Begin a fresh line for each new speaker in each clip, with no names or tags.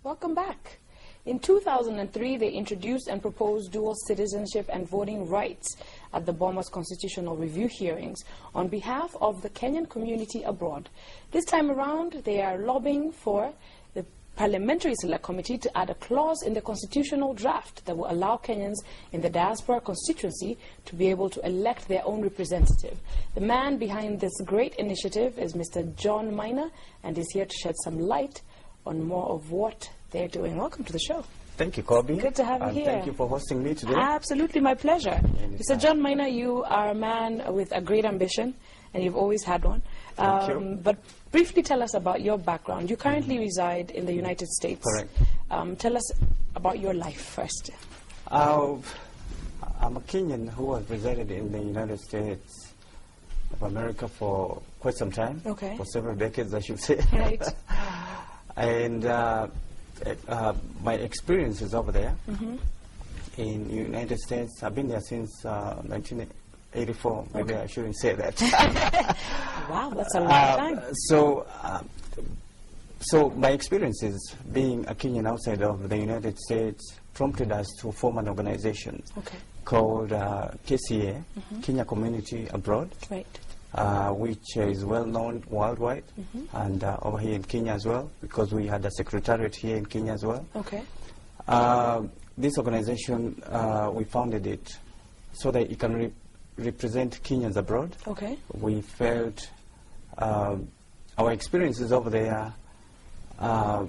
Welcome back. In 2003, they introduced and proposed dual citizenship and voting rights at the Boma's constitutional review hearings on behalf of the Kenyan community abroad. This time around, they are lobbying for the Parliamentary Select Committee to add a clause in the constitutional draft that will allow Kenyans in the Diaspora constituency to be able to elect their own representative. The man behind this great initiative is Mr. John Maina, and is here to shed some light on more of what they're doing. Welcome to the show.
Thank you, Kobe.
Good to have you here.
Thank you for hosting me today.
Absolutely, my pleasure. Mr. John Maina, you are a man with a great ambition, and you've always had one.
Thank you.
But briefly tell us about your background. You currently reside in the United States.
Correct.
Tell us about your life first.
I'm a Kenyan who has resided in the United States of America for quite some time.
Okay.
For several decades, I should say.
Right.
And my experiences over there in the United States, I've been there since 1984. Maybe I shouldn't say that.
Wow, that's a long time.
So my experiences being a Kenyan outside of the United States prompted us to form an organization called KCA, Kenya Community Abroad. Right. Which is well known worldwide and over here in Kenya as well, because we had a secretariat here in Kenya as well. Okay. This organization, we founded it so that it can represent Kenyans abroad. Okay. We felt our experiences over there are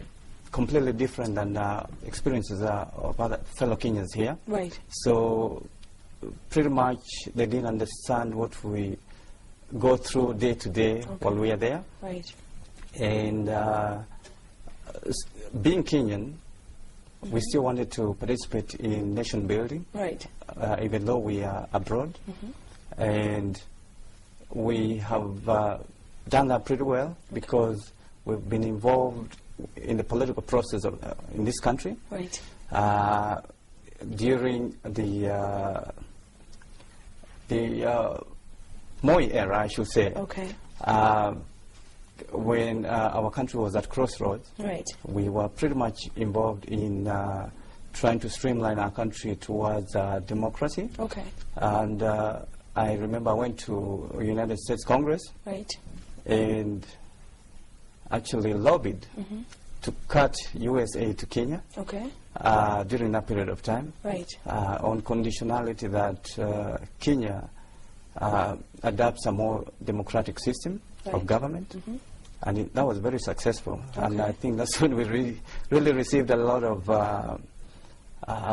completely different than experiences of other fellow Kenyans here. Right. So pretty much they didn't understand what we go through day to day while we are there. Right. And being Kenyan, we still wanted to participate in nation building. Right. Even though we are abroad. And we have done that pretty well because we've been involved in the political process of, in this country. Right. During the Moi era, I should say. Okay. When our country was at crossroads, right, we were pretty much involved in trying to streamline our country towards democracy. Okay. And I remember I went to United States Congress. Right. And actually lobbied to cut US aid to Kenya. Okay. During that period of time. Right. On conditionality that Kenya adopts a more democratic system of government, and that was very successful. And I think that's when we really received a lot of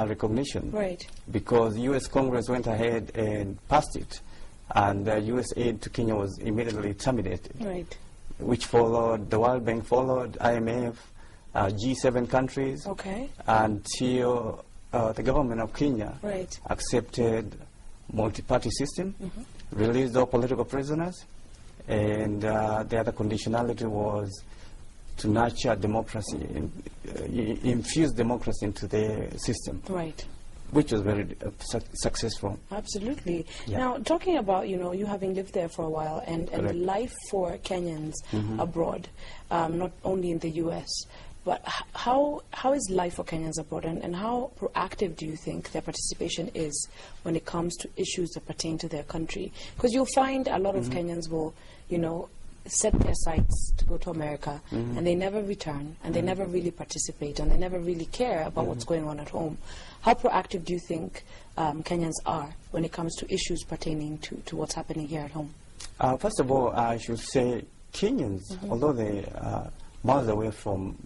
recognition. Right. Because U.S. Congress went ahead and passed it, and U.S. aid to Kenya was immediately terminated. Right. Which followed, the World Bank followed, IMF, G7 countries, until the government of Kenya accepted multi-party system, released all political prisoners, and the other conditionality was to nurture democracy, infuse democracy into the system. Right. Which was very successful. Absolutely. Yeah. Now, talking about, you having lived there for a while and life for Kenyans abroad, not only in the U.S., but how is life for Kenyans abroad, and how proactive do you think their participation is when it comes to issues that pertain to their country? Because you'll find a lot of Kenyans will, set their sights to go to America, and they never return, and they never really participate, and they never really care about what's going on at home. How proactive do you think Kenyans are when it comes to issues pertaining to what's happening here at home? First of all, I should say Kenyans, although they miles away from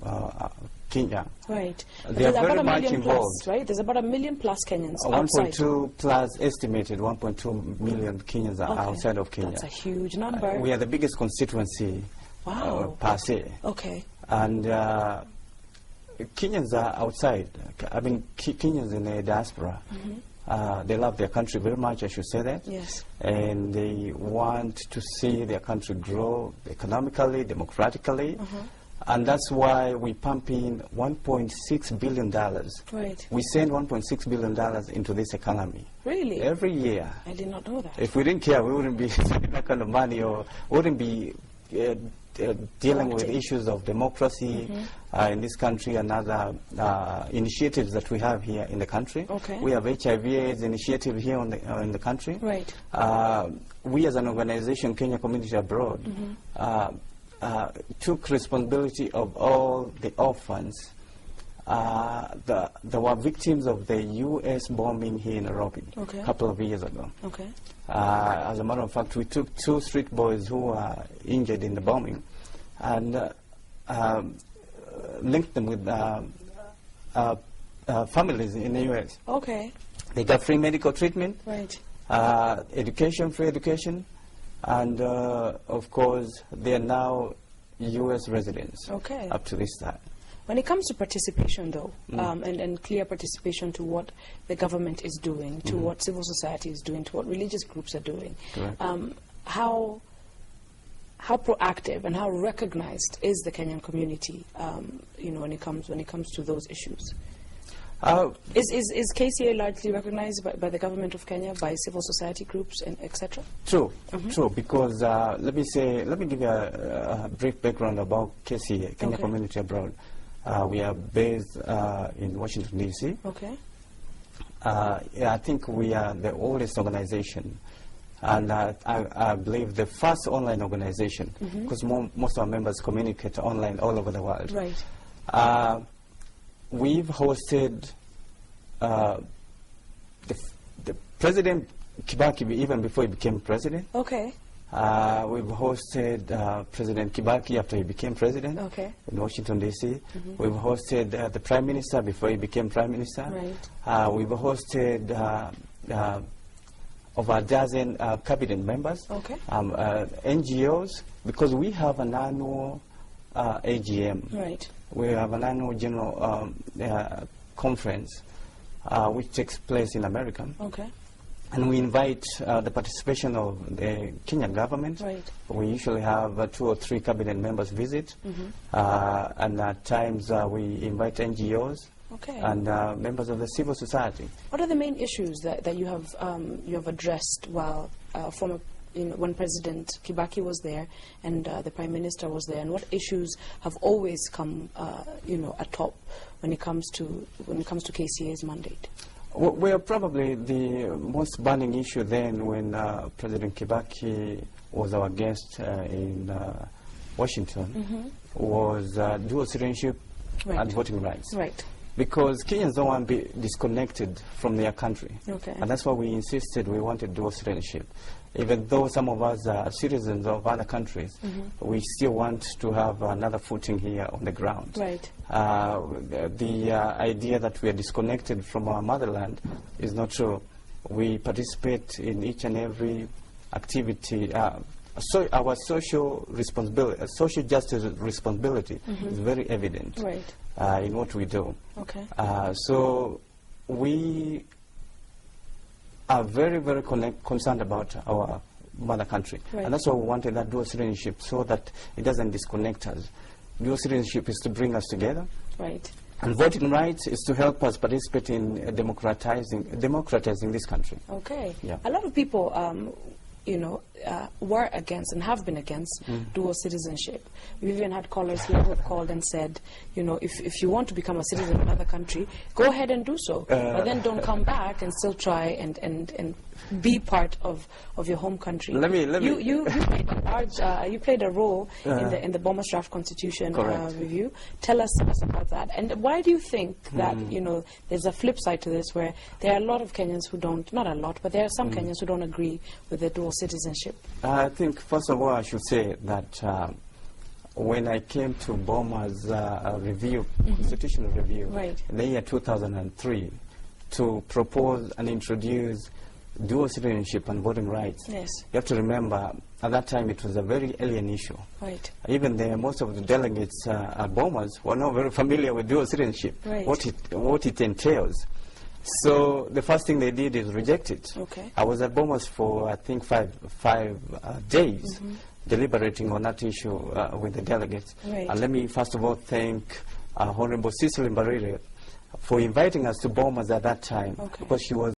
Kenya. Right. They are very much involved. Right? There's about 1 million plus Kenyans outside. 1.2 plus estimated 1.2 million Kenyans are outside of Kenya. That's a huge number. We are the biggest constituency per se. Okay. And Kenyans are outside. I mean, Kenyans in the diaspora. They love their country very much, I should say that. Yes. And they want to see their country grow economically, democratically. And that's why we pump in $1.6 billion. Right. We send $1.6 billion into this economy. Really? Every year. I did not know that. If we didn't care, we wouldn't be spending that kind of money, or wouldn't be dealing with issues of democracy in this country and other initiatives that we have here in the country.
Okay.
We have HIV/AIDS initiative here in the country.
Right.
We as an organization, Kenya Community Abroad, took responsibility of all the orphans that were victims of the U.S. bombing here in Nairobi a couple of years ago.
Okay.
As a matter of fact, we took 2 street boys who were injured in the bombing and linked them with families in the U.S.
Okay.
They got free medical treatment,
right.
free education, and of course, they are now U.S. residents up to this time.
When it comes to participation, though, and clear participation to what the government is doing, to what civil society is doing, to what religious groups are doing, how proactive and how recognized is the Kenyan community, when it comes to those issues? Is KCA largely recognized by the government of Kenya, by civil society groups, and etc.?
True, true. Because let me give you a brief background about KCA, Kenya Community Abroad. We are based in Washington, D.C.
Okay.
I think we are the oldest organization, and I believe the first online organization, because most of our members communicate online all over the world.
Right.
We've hosted the President Kibaki even before he became president.
Okay.
We've hosted President Kibaki after he became president in Washington, D.C. We've hosted the Prime Minister before he became Prime Minister.
Right.
We've hosted over a dozen cabinet members, NGOs, because we have an annual AGM.
Right.
We have an annual general conference which takes place in America. Okay. And we invite the participation of the Kenyan government. Right. We usually have 2 or 3 cabinet members visit, and at times we invite NGOs and members of the civil society.
What are the main issues that you have addressed while when President Kibaki was there and the Prime Minister was there, and what issues have always come atop when it comes to KCA's mandate?
Well, probably the most burning issue then when President Kibaki was our guest in Washington was dual citizenship and voting rights. Right. Because Kenyans don't want to be disconnected from their country. Okay. And that's why we insisted we wanted dual citizenship. Even though some of us are citizens of other countries, we still want to have another footing here on the ground. Right. The idea that we are disconnected from our motherland is not true. We participate in each and every activity. So our social responsibility, social justice responsibility is very evident in what we do. Okay. So we are very, very concerned about our mother country. Right. And that's why we wanted that dual citizenship, so that it doesn't disconnect us. Dual citizenship is to bring us together. Right. And voting rights is to help us participate in democratizing this country. Okay. Yeah. A lot of people were against and have been against dual citizenship. We've even had callers here who have called and said, if you want to become a citizen of another country, go ahead and do so. But then don't come back and still try and be part of your home country. You played a role in the Bomas Draft Constitution review. Tell us about that. And why do you think that there's a flip side to this, where there are a lot of Kenyans who don't, not a lot, but there are some Kenyans who don't agree with the dual citizenship? I think, first of all, I should say that when I came to Boma's review, constitutional review, in the year 2003, to propose and introduce dual citizenship and voting rights, you have to remember, at that time it was a very alien issue. Right. Even most of the delegates at Bomas were not very familiar with dual citizenship, what it entails. So the first thing they did is reject it. Okay. I was at Bomas for, I think, five days deliberating on that issue with the delegates. Right. And let me first of all thank Honorable Cecily Mbarire for inviting us to Bomas at that time, because she was